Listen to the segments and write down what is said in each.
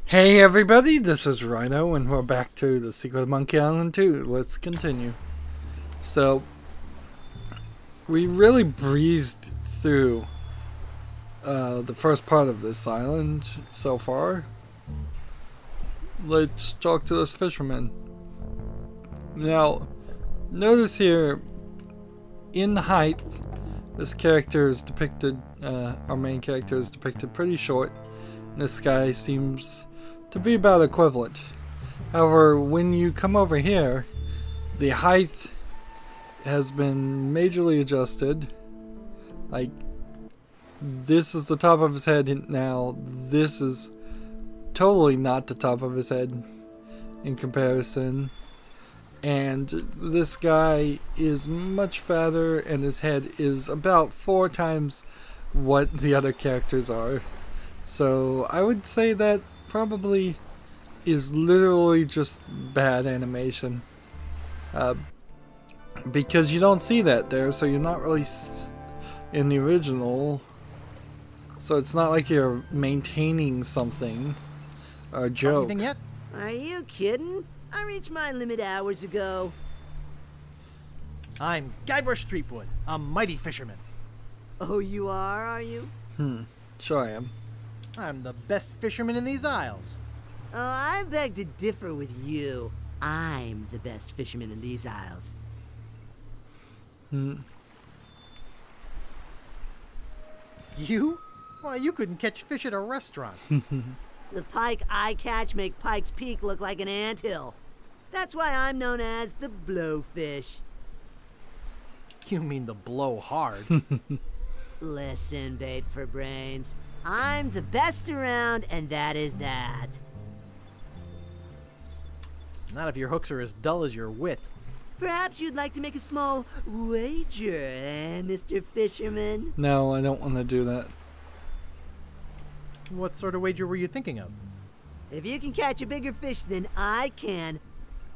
Hey everybody, this is Rydo and we're back to The Secret of Monkey Island 2. Let's continue. So, we really breezed through the first part of this island so far. Let's talk to this fisherman. Now, notice here, in height, this character is depicted, our main character is depicted pretty short. This guy seems to be about equivalent. However, when you come over here, the height has been majorly adjusted. Like, this is the top of his head now. This is totally not the top of his head in comparison. And this guy is much fatter and his head is about 4 times what the other characters are. So I would say that probably is literally just bad animation, because you don't see that there, so you're not really in the original, so it's not like you're maintaining something or a joke. Anything yet? Are you kidding? I reached my limit hours ago. I'm Guybrush Threepwood, a mighty fisherman. Oh, you are you? Sure I am. I'm the best fisherman in these isles. Oh, I beg to differ with you. I'm the best fisherman in these isles. You? Why, you couldn't catch fish at a restaurant. The pike I catch make Pike's Peak look like an anthill. That's why I'm known as the blowfish. You mean the blow hard. Listen, bait for brains. I'm the best around, and that is that. Not if your hooks are as dull as your wit. Perhaps you'd like to make a small wager, Mr. Fisherman? No, I don't want to do that. What sort of wager were you thinking of? If you can catch a bigger fish than I can,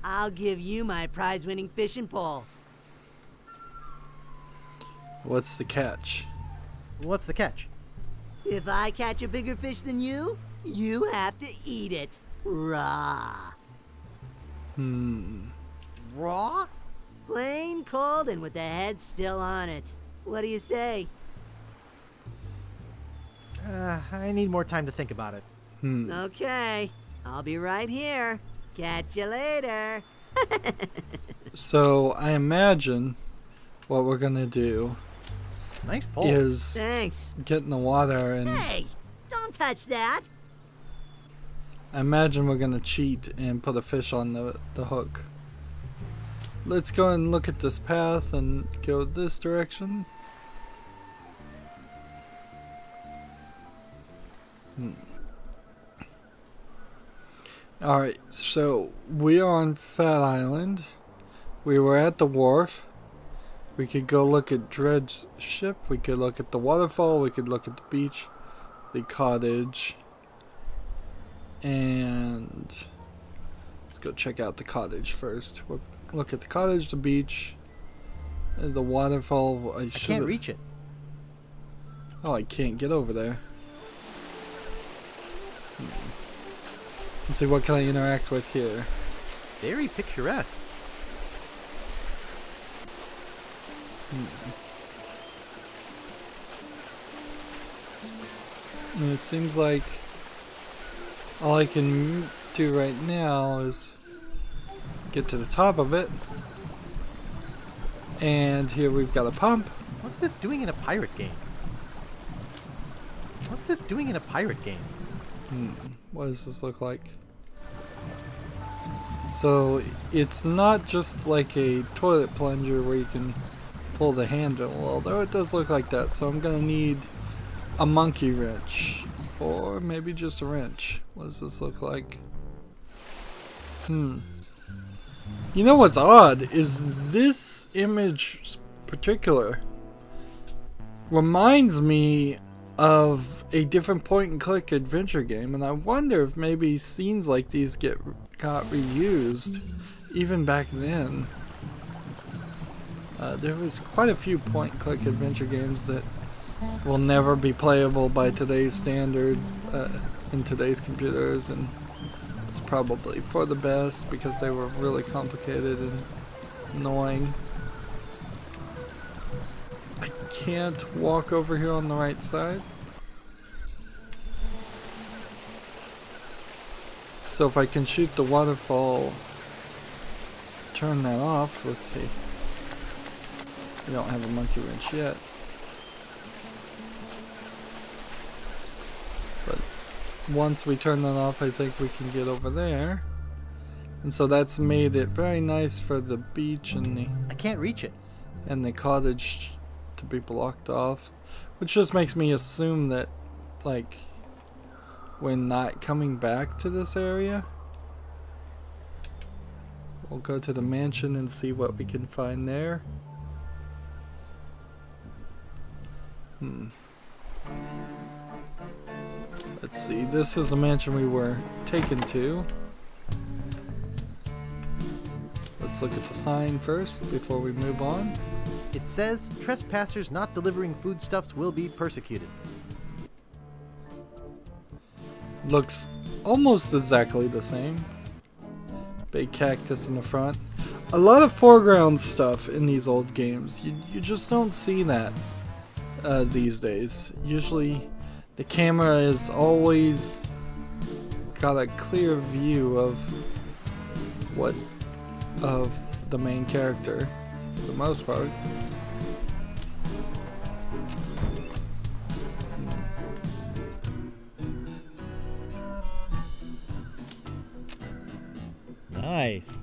I'll give you my prize-winning fishing pole. What's the catch? What's the catch? If I catch a bigger fish than you, you have to eat it raw. Raw? Plain cold and with the head still on it. What do you say? I need more time to think about it. Okay, I'll be right here. Catch you later. So I imagine what we're gonna do Nice pole. is Thanks. get in the water, and Hey, don't touch that. I imagine we're gonna cheat and put a fish on the hook. Let's go and look at this path and go this direction. Alright, so we are on Fat Island. We were at the wharf. We could go look at Dred's ship. We could look at the waterfall. We could look at the beach, the cottage. And let's go check out the cottage first. We'll look at the cottage, the beach, and the waterfall. I can't reach it. Oh, I can't get over there. Let's see, what can I interact with here? Very picturesque. And it seems like all I can do right now is get to the top of it. And here we've got a pump. What's this doing in a pirate game? What's this doing in a pirate game? What does this look like? So it's not just like a toilet plunger where you can pull the handle, although it does look like that. So I'm gonna need a monkey wrench, or maybe just a wrench. What does this look like? You know what's odd is this image particular reminds me of a different point and click adventure game, and I wonder if maybe scenes like these got reused even back then. There was quite a few point and click adventure games that will never be playable by today's standards. in today's computers, and it's probably for the best because they were really complicated and annoying. I can't walk over here on the right side. So if I can shoot the waterfall, turn that off. Let's see. We don't have a monkey wrench yet. But once we turn that off, I think we can get over there. And so that's made it very nice for the beach and I can't reach it. the cottage to be blocked off, which just makes me assume that, like, we're not coming back to this area. We'll go to the mansion and see what we can find there. Let's see, this is the mansion we were taken to. Let's look at the sign first before we move on. It says, trespassers not delivering foodstuffs will be persecuted. Looks almost exactly the same. Big cactus in the front. A lot of foreground stuff in these old games. You just don't see that these days. Usually the camera is always got a clear view of the main character for the most part. Nice.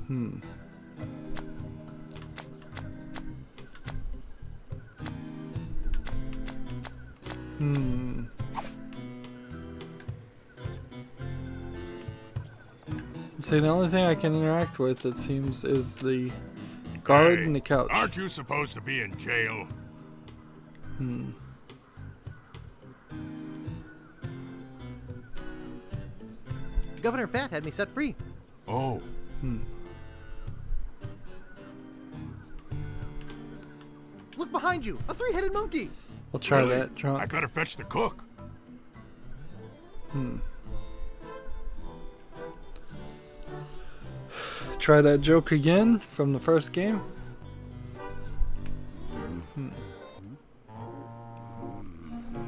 See, the only thing I can interact with, it seems, is the guard and the couch. Aren't you supposed to be in jail? Governor Fat had me set free. Oh. Look behind you! A three-headed monkey! We'll try Really? that, Trump. I gotta fetch the cook. Try that joke again from the first game.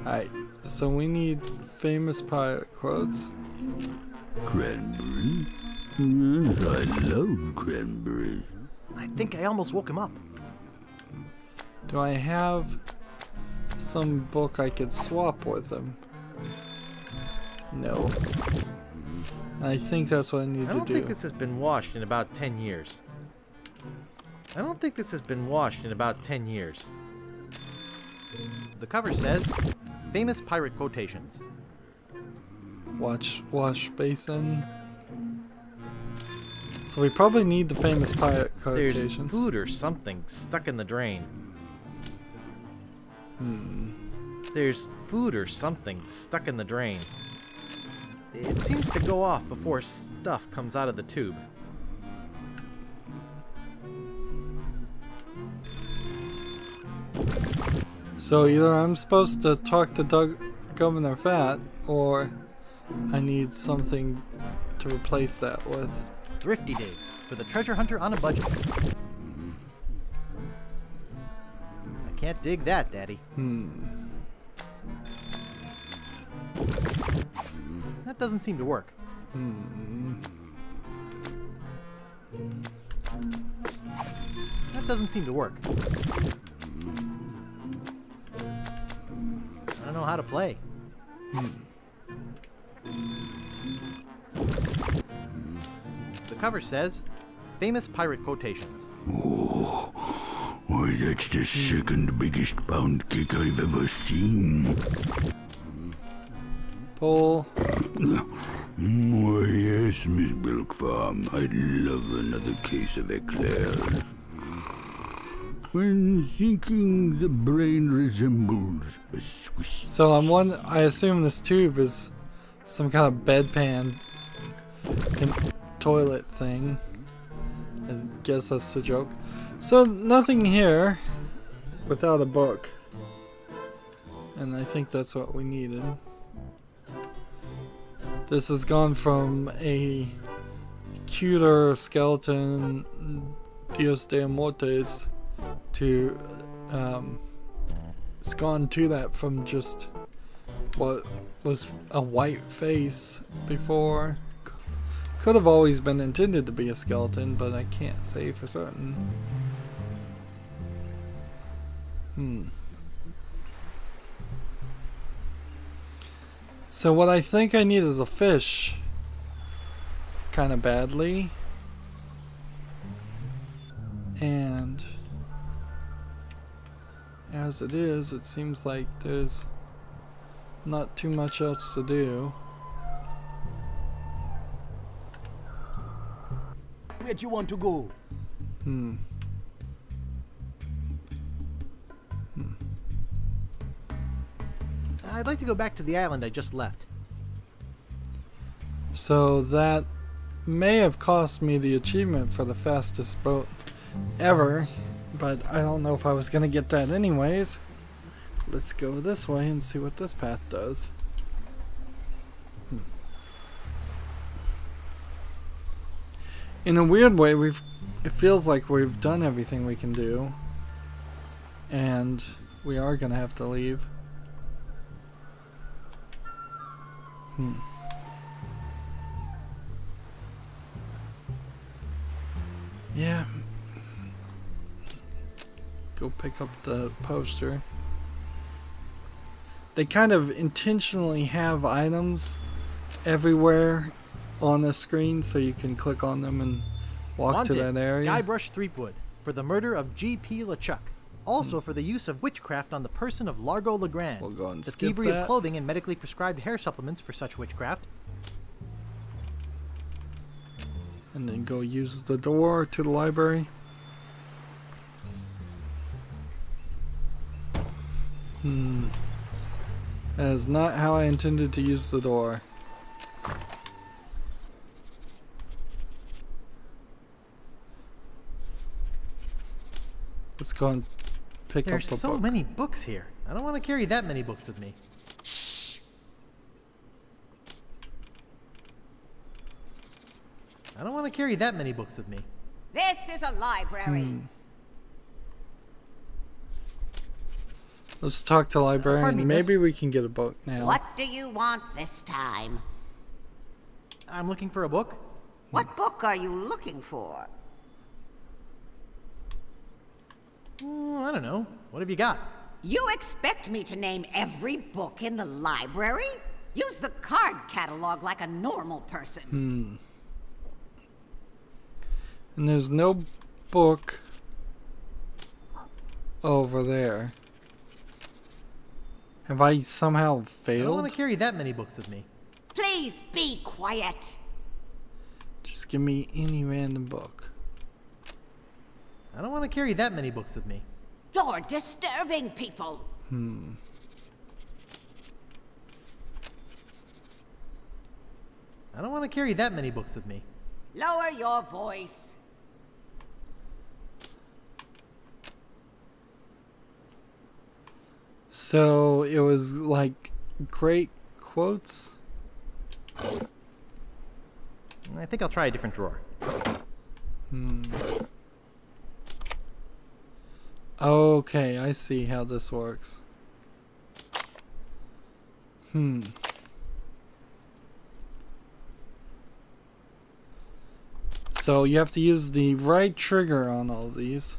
Alright, so we need famous pirate quotes. Cranberry? Yes, I love cranberries. I think I almost woke him up. Do I have some book I could swap with them? No. I think that's what I need I to don't do. think this has been washed in about 10 years. The cover says, famous pirate quotations. Wash basin. So we probably need the famous pirate There's quotations. food or something stuck in the drain. There's food or something stuck in the drain. It seems to go off before stuff comes out of the tube. So either I'm supposed to talk to Governor Fat, or I need something to replace that with. Thrifty Day, for the treasure hunter on a budget. I can't dig that, Daddy. That doesn't seem to work. That doesn't seem to work. I don't know how to play. The cover says, famous pirate quotations. Oh, why, that's the second biggest pound cake I've ever seen. Pull. Why, yes, Miss Milk Farm. I'd love another case of eclairs. When thinking, the brain resembles a swish. So I assume this tube is some kind of bedpan toilet thing. I guess that's the joke. So nothing here without a book. And I think that's what we needed. This has gone from a cuter skeleton Dios de Amortes to it's gone to that from just what was a white face before. Could have always been intended to be a skeleton, but I can't say for certain. So what I think I need is a fish, kind of badly, and as it is, it seems like there's not too much else to do. Where do you want to go? I'd like to go back to the island I just left. So that may have cost me the achievement for the fastest boat ever, but I don't know if I was gonna get that anyways. Let's go this way and see what this path does. In a weird way, it feels like we've done everything we can do, and we are gonna have to leave. Yeah. Go pick up the poster. They kind of intentionally have items everywhere on the screen so you can click on them and walk to that area. Guybrush Threepwood for the murder of G.P. LeChuck. Also for the use of witchcraft on the person of Largo Legrand. We'll go and the skip thievery that. of clothing and medically prescribed hair supplements for such witchcraft. And then go use the door to the library. That is not how I intended to use the door. Let's go and pick up the book. There's so many books here. I don't want to carry that many books with me. I don't want to carry that many books with me. This is a library. Let's talk to the librarian. Pardon me, Maybe miss. we can get a book now. What do you want this time? I'm looking for a book. What book are you looking for? I don't know. What have you got? You expect me to name every book in the library? Use the card catalog like a normal person. And there's no book over there. Have I somehow I don't failed? want to carry that many books with me. Please be quiet. Just give me any random book. I don't want to carry that many books with me. You're disturbing people. I don't want to carry that many books with me. Lower your voice. So it was like great quotes. I think I'll try a different drawer. Okay, I see how this works. So you have to use the right trigger on all of these.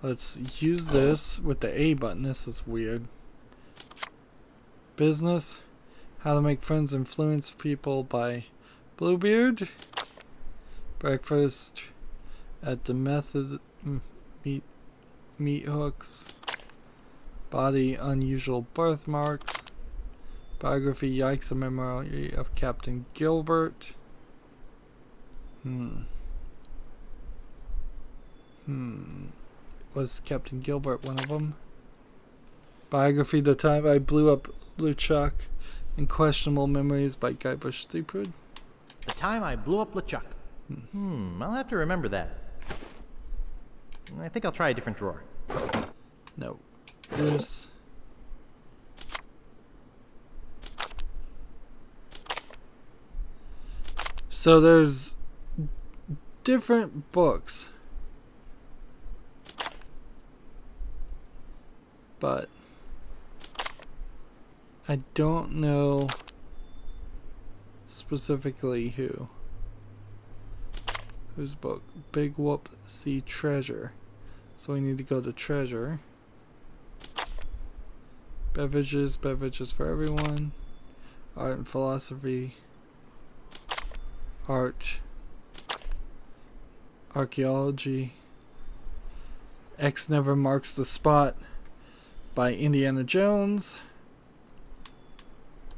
Let's use this with the A button. This is weird. Business. How to make friends, influence people by Bluebeard. Breakfast at the method meat hooks. Body unusual birthmarks. Biography, yikes, a memory of Captain Gilbert. Was Captain Gilbert one of them? Biography, the time I blew up LeChuck, and questionable memories by Guybrush Threepwood. The time I blew up LeChuck. I'll have to remember that. I think I'll try a different drawer. No. This. So there's different books. But I don't know specifically whose book. Big Whoop See Treasure. So we need to go to treasure. Beverages for everyone. Art and philosophy. Art. Archaeology. X Never Marks the Spot by Indiana Jones.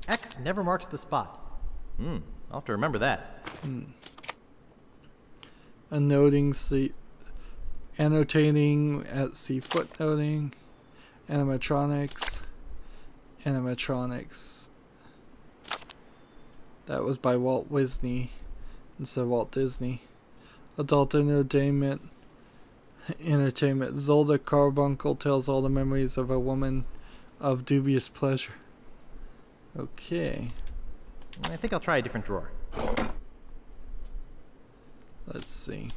X never marks the spot. I'll have to remember that. Annotating at C footnoting. Animatronics. That was by Walt Disney instead of Walt Disney. Adult entertainment. Zolda Carbuncle tells all the memories of a woman of dubious pleasure. Okay. I think I'll try a different drawer. Let's see.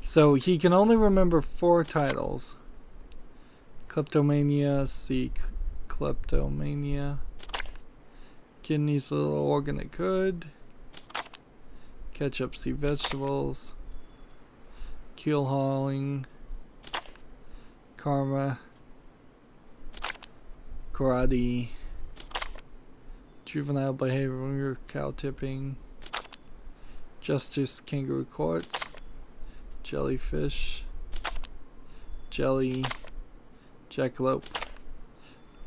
So he can only remember 4 titles. Kleptomania, see Kleptomania. Kidneys, little organ it could. Ketchup, see vegetables. Keel hauling. Karma. Karate. Juvenile behavior, cow tipping. Justice, kangaroo courts. Jellyfish. Jelly. Jackalope.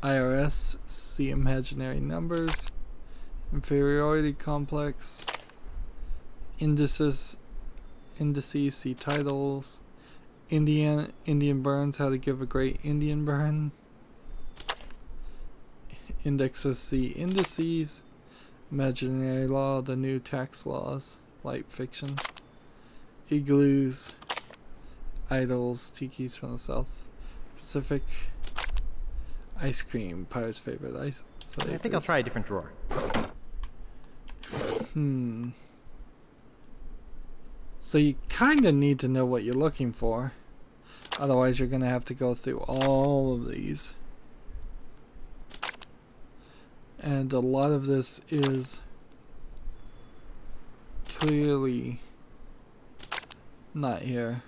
IRS, see imaginary numbers. Inferiority complex. Indices, see titles. Indian burns, how to give a great Indian burn. Indexes, see indices. Imaginary law, the new tax laws. Light fiction. Igloos. Idols, tikis from the South Pacific. Ice cream, pirate's favorite ice flavors. I think I'll try a different drawer. So you kind of need to know what you're looking for. Otherwise you're going to have to go through all of these. And a lot of this is clearly not here.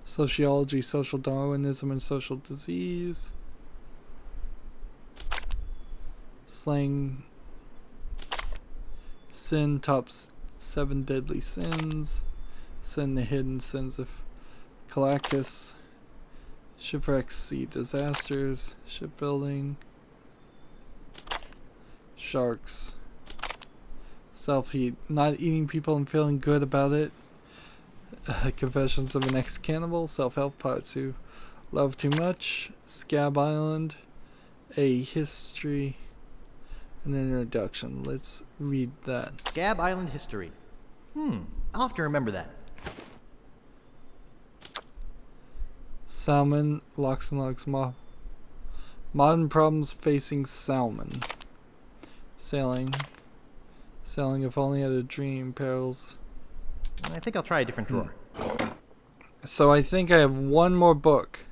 Sociology, social Darwinism, and social disease. Slang. Sin, top 7 deadly sins. Sin, the hidden sins of Calacus. Shipwrecks, sea disasters. Shipbuilding. Sharks. Self-heat, not eating people and feeling good about it. Confessions of an Ex-Cannibal. Self-help, parts who love too much. Scab Island. A history. An introduction. Let's read that. Scab Island history. I'll have to remember that. Salmon, locks and logs, modern problems facing salmon. Sailing. Sailing, if only had a dream. Perils. I think I'll try a different drawer. So I think I have one more book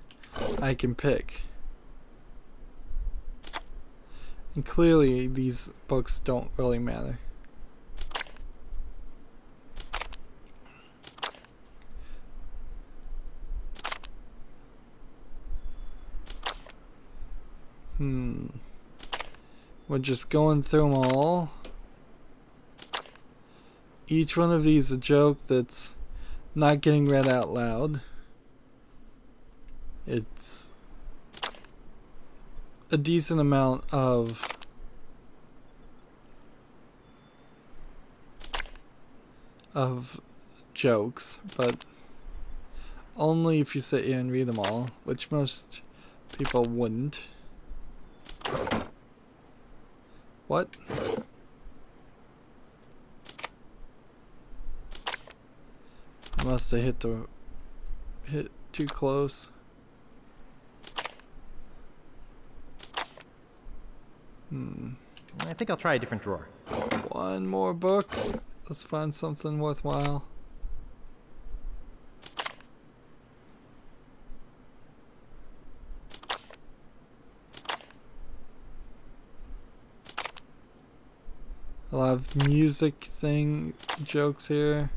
I can pick. And clearly these books don't really matter. We're just going through them all. Each one of these is a joke that's not getting read out loud. It's a decent amount of jokes, but only if you sit here and read them all, which most people wouldn't. What? I must have hit too close. I think I'll try a different drawer. One more book. Let's find something worthwhile. A lot of music jokes here.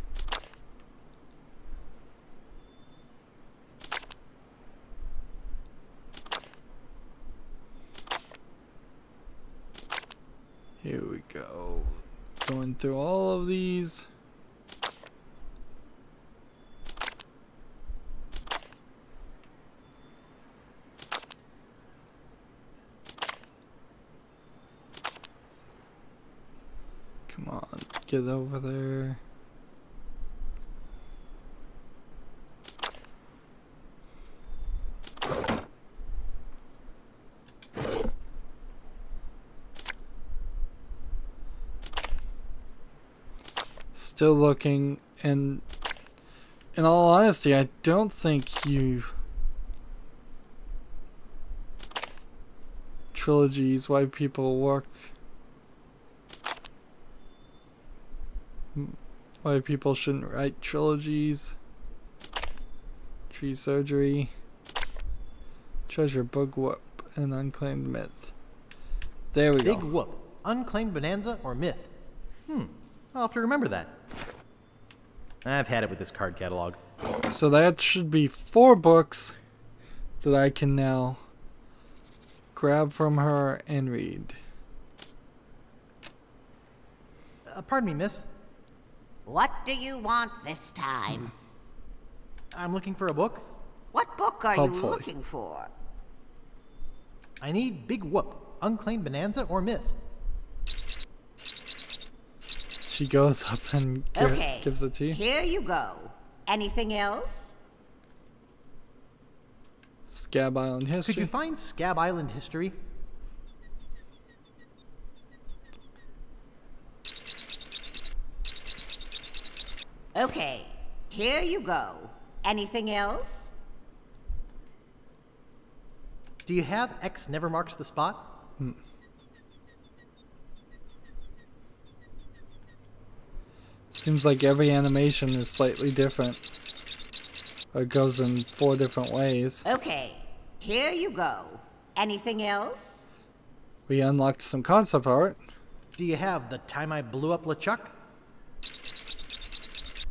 Here we go. Going through all of these. Come on, get over there. Still looking, and in all honesty, I don't think trilogies, why people work, why people shouldn't write trilogies. Tree surgery, treasure, bug whoop, and unclaimed myth. There we go. Big whoop, unclaimed bonanza or myth. I'll have to remember that. I've had it with this card catalog. So that should be 4 books that I can now grab from her and read. Pardon me, miss. What do you want this time? I'm looking for a book. What book are Hopefully. you looking for? I need Big Whoop, unclaimed bonanza or myth. She goes up and Okay, gives it to you. here you go. Anything else? Scab Island history. Could you find Scab Island history? Okay, here you go. Anything else? Do you have X never marks the spot? Seems like every animation is slightly different. Or it goes in 4 different ways. Okay, here you go. Anything else? We unlocked some concept art, Do you have The Time I Blew Up LeChuck?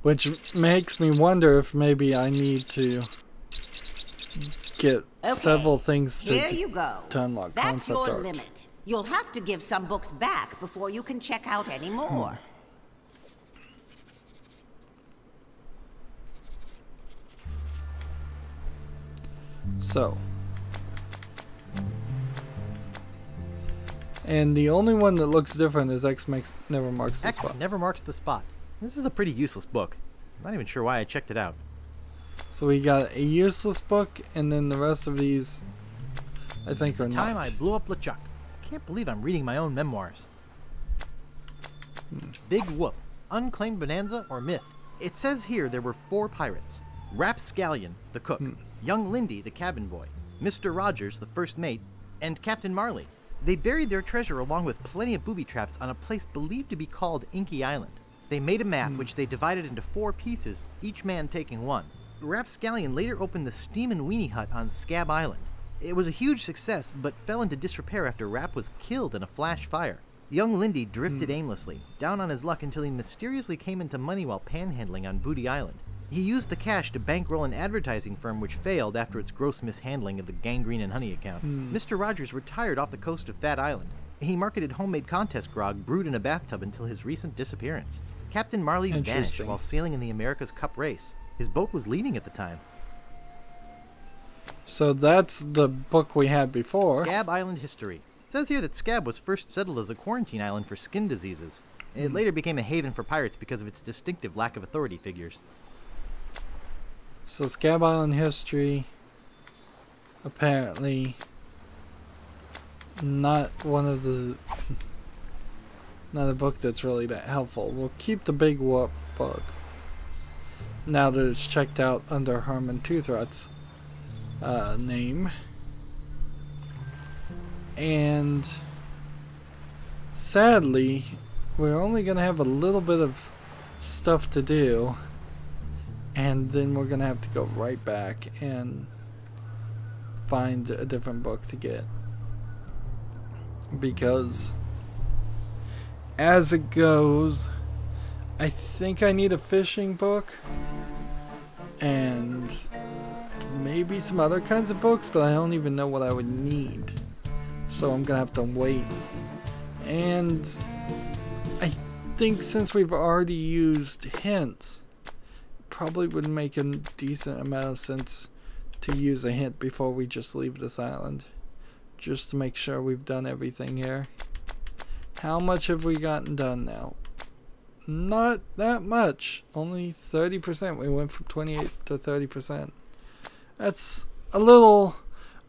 which makes me wonder if maybe I need to get Okay, several things here you go. to unlock That's concept your art. limit. You'll have to give some books back before you can check out any more. So. And the only one that looks different is X never marks the X spot. never marks the spot. This is a pretty useless book. I'm not even sure why I checked it out. So we got a useless book, and then the rest of these, I think, are Time not. I Blew Up LeChuck. I can't believe I'm reading my own memoirs. Big Whoop, unclaimed bonanza or myth. It says here there were 4 pirates. Rapscallion, the cook, young Lindy, the cabin boy, Mr. Rogers, the first mate, and Captain Marley. They buried their treasure along with plenty of booby traps on a place believed to be called Inky Island. They made a map which they divided into 4 pieces, each man taking one. Rapscallion later opened the Steam and Weenie Hut on Scab Island. It was a huge success, but fell into disrepair after Rap was killed in a flash fire. Young Lindy drifted aimlessly, down on his luck until he mysteriously came into money while panhandling on Booty Island. He used the cash to bankroll an advertising firm which failed after its gross mishandling of the Gangrene and Honey account. Mr. Rogers retired off the coast of Fat Island. He marketed homemade contest grog brewed in a bathtub until his recent disappearance. Captain Marley vanished Interesting. while sailing in the America's Cup race. His boat was leading at the time. So that's the book we had before. Scab Island history. It says here that Scab was first settled as a quarantine island for skin diseases. It later became a haven for pirates because of its distinctive lack of authority figures. So Scab Island history, apparently not one of the not a book that's really that helpful. We'll keep the big Wharf book now that it's checked out under Herman Toothrot's name. And sadly, we're only going to have a little bit of stuff to do, and then we're going to have to go right back and find a different book to get. Because as it goes, I think I need a fishing book and maybe some other kinds of books, but I don't even know what I would need. So I'm gonna have to wait. And I think since we've already used hints, probably would make a decent amount of sense to use a hint before we just leave this island, just to make sure we've done everything here. How much have we gotten done now? Not that much, only 30%. We went from 28 to 30%. That's a little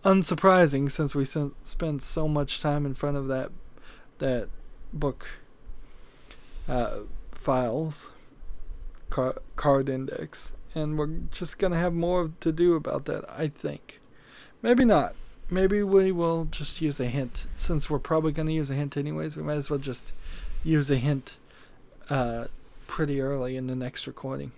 unsurprising since we spent so much time in front of that book files card index, and we're just gonna have more to do about that, I think. Maybe not. Maybe we will just use a hint. Since we're probably gonna use a hint anyways, we might as well just use a hint pretty early in the next recording.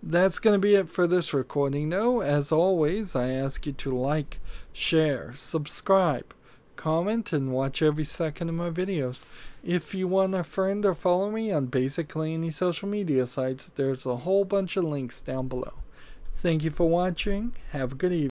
That's going to be it for this recording, though. As always, I ask you to like, share, subscribe, comment, and watch every second of my videos. If you want a friend or follow me on basically any social media sites, there's a whole bunch of links down below. Thank you for watching. Have a good evening.